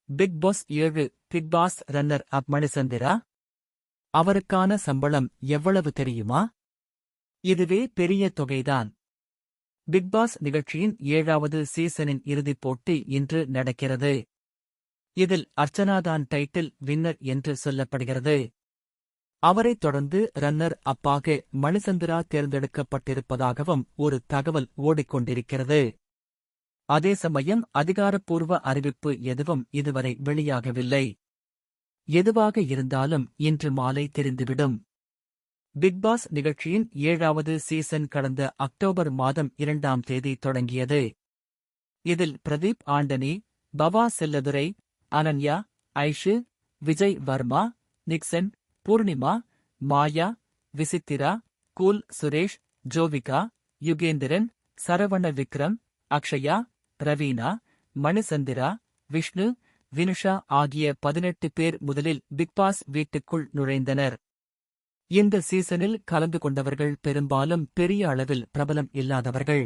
Big Boss 7 Bigg Boss runner up Manichandra. அவருக்கான சம்பளம் எவ்வளவு தெரியுமா? இதுவே பெரிய தொகைதான். பிக் பாஸ் நிகழ்ச்சியின் 7வது சீசனின் இறுதிப் போட்டி இன்று நடக்கிறது. இதில் அர்ச்சனாதான் டைட்டில் வின்னர் என்று சொல்லப்படுகிறது. அவரைத் தொடர்ந்து ரன்னர் அப்பாக மணிசந்திரா தேர்ந்தெடுக்கப்பட்டிருப்பதாகவும் ஒரு தகவல் ஓடிக்கொண்டிருக்கிறது. அதே சமயம் அதிகாரப்பூர்வ அறிவிப்பு எதுவும் இதுவரை வெளியாகவில்லை. எதுவாக இருந்தாலும் இன்று மாலை தெரிந்துவிடும். பிக் பாஸ் நிகழ்ச்சியின் 7வது சீசன் கடந்த அக்டோபர் மாதம் 2ஆம் தேதி தொடங்கியது. இதில் பிரதீப் ஆண்டனி, பவா செல்லதுரை, அனன்யா, ஐஷு, விஜய் வர்மா, நிக்சன், பூர்ணிமா, மாயா, விசித்திரா, கூல் சுரேஷ், ஜோவிகா, யுகேந்திரன், சரவண விக்ரம், அக்ஷயா, ரவீனா, மணிசந்திரா, விஷ்ணு, வினுஷா ஆகிய 18 பேர் முதலில் பிக்பாஸ் வீட்டுக்குள் நுழைந்தனர். இந்த சீசனில் கலந்து கொண்டவர்கள் பெரும்பாலும் பெரிய அளவில் பிரபலம் இல்லாதவர்கள்.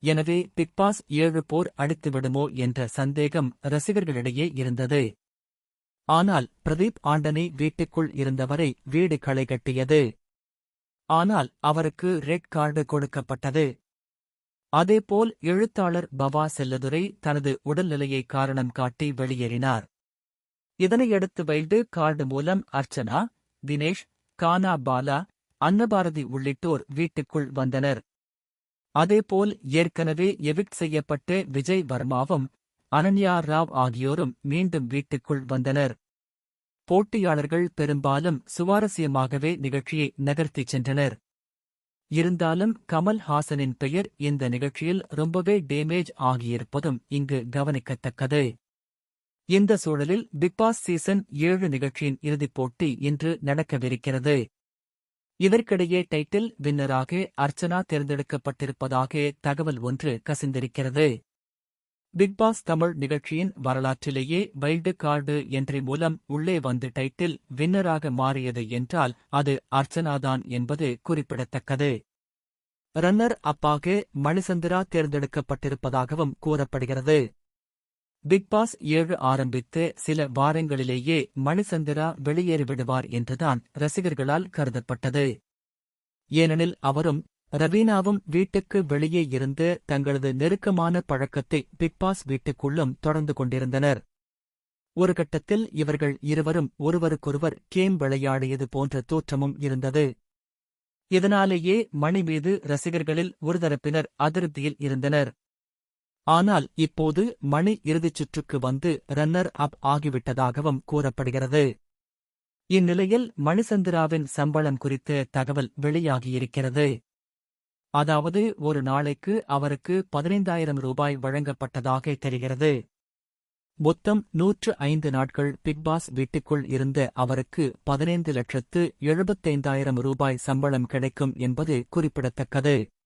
எனவே பிக்பாஸ் 7 போர் அடித்துவிடுமோ என்ற சந்தேகம் ரசிகர்களிடையே இருந்தது. ஆனால் பிரதீப் ஆண்டனி வீட்டுக்குள் இருந்தவரை வீடு களை கட்டியது. ஆனால் அவருக்கு ரெட் கார்டு கொடுக்கப்பட்டது. அதேபோல் எழுத்தாளர் பவா செல்லதுரை தனது உடல்நிலையை காரணம் காட்டி வெளியேறினார். இதனையடுத்து வைல்டு கார்டு மூலம் அர்ச்சனா, தினேஷ், கானா பாலா, அன்னபாரதி உள்ளிட்டோர் வீட்டுக்குள் வந்தனர். அதேபோல் ஏற்கனவே எவிக்ட் செய்யப்பட்ட விஜய் வர்மாவும் அனன்யா ராவ் ஆகியோரும் மீண்டும் வீட்டுக்குள் வந்தனர். போட்டியாளர்கள் பெரும்பாலும் சுவாரஸ்யமாகவே நிகழ்ச்சியை நகர்த்திச் சென்றனர். இருந்தாலும் கமல் ஹாசனின் பெயர் இந்த நிகழ்ச்சியில் ரொம்பவே டேமேஜ் ஆகியிருப்பதும் இங்கு கவனிக்கத்தக்கது. இந்த சூழலில் பிக்பாஸ் சீசன் 7 நிகழ்ச்சியின் இறுதிப் போட்டி இன்று நடக்கவிருக்கிறது. இதற்கிடையே டைட்டில் வின்னராக அர்ச்சனா தேர்ந்தெடுக்கப்பட்டிருப்பதாக தகவல் ஒன்று கசிந்திருக்கிறது. பிக்பாஸ் தமிழ் நிகழ்ச்சியின் வரலாற்றிலேயே வைல்டு கார்டு என்ட்ரி மூலம் உள்ளே வந்து டைட்டில் வின்னராக மாறியது என்றால் அது அர்ச்சனாதான் என்பது குறிப்பிடத்தக்கது. ரன்னர் அப்பாக மணிசந்திரா தேர்ந்தெடுக்கப்பட்டிருப்பதாகவும் கூறப்படுகிறது. பிக்பாஸ் 7 ஆரம்பித்து சில வாரங்களிலேயே மணிசந்திரா வெளியேறிவிடுவார் என்றுதான் ரசிகர்களால் கருதப்பட்டது. ஏனெனில் அவரும் ரவீனாவும் வீட்டுக்கு வெளியே இருந்து தங்களது நெருக்கமான பழக்கத்தை பிக்பாஸ் வீட்டுக்குள்ளும் தொடர்ந்து கொண்டிருந்தனர். ஒரு கட்டத்தில் இவர்கள் இருவரும் ஒருவருக்கொருவர் கேம் விளையாடியது போன்ற தோற்றமும் இருந்தது. இதனாலேயே மணி மீது ரசிகர்களில் ஒரு தரப்பினர் அதிருப்தியில் இருந்தனர். ஆனால் இப்போது மணி இறுதிச் சுற்றுக்கு வந்து ரன்னர் அப் ஆகிவிட்டதாகவும் கூறப்படுகிறது. இந்நிலையில் மணிசந்திராவின் சம்பளம் குறித்த தகவல் வெளியாகியிருக்கிறது. அதாவது ஒரு நாளைக்கு அவருக்கு 15,000 ரூபாய் வழங்கப்பட்டதாக தெரிகிறது. மொத்தம் 105 நாட்கள் பிக்பாஸ் வீட்டுக்குள் இருந்த அவருக்கு 15,75,000 ரூபாய் சம்பளம் கிடைக்கும் என்பது குறிப்பிடத்தக்கது.